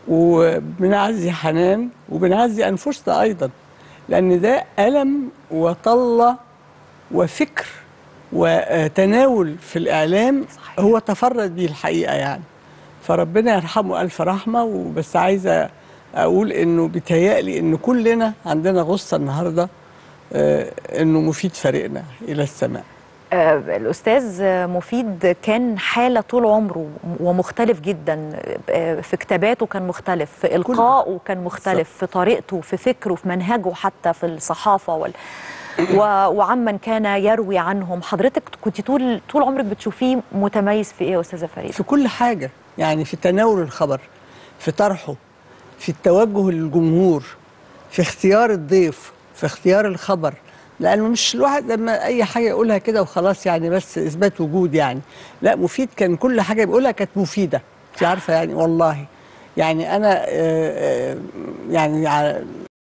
وبنعزي حنان وبنعزي أنفسنا أيضا، لأن ده ألم وطلة وفكر وتناول في الإعلام هو تفرد بيه الحقيقة يعني. فربنا يرحمه ألف رحمة. وبس عايزة أقول إنه بيتهيألي إن كلنا عندنا غصة النهاردة إنه مفيد فارقنا إلى السماء. الأستاذ مفيد كان حالة طول عمره ومختلف جدا، في كتاباته كان مختلف، في إلقائه كان مختلف، في طريقته، في فكره، في منهجه، حتى في الصحافة وعمن كان يروي عنهم. حضرتك كنت طول عمرك بتشوفيه متميز في إيه يا أستاذة فريدة؟ في كل حاجة، يعني في تناول الخبر، في طرحه، في التوجه للجمهور، في اختيار الضيف، في اختيار الخبر. لأنه مش الواحد لما أي حاجة يقولها كده وخلاص يعني بس إثبات وجود يعني. لا، مفيد كان كل حاجة بيقولها كانت مفيدة. أنت عارفة يعني والله. يعني أنا يعني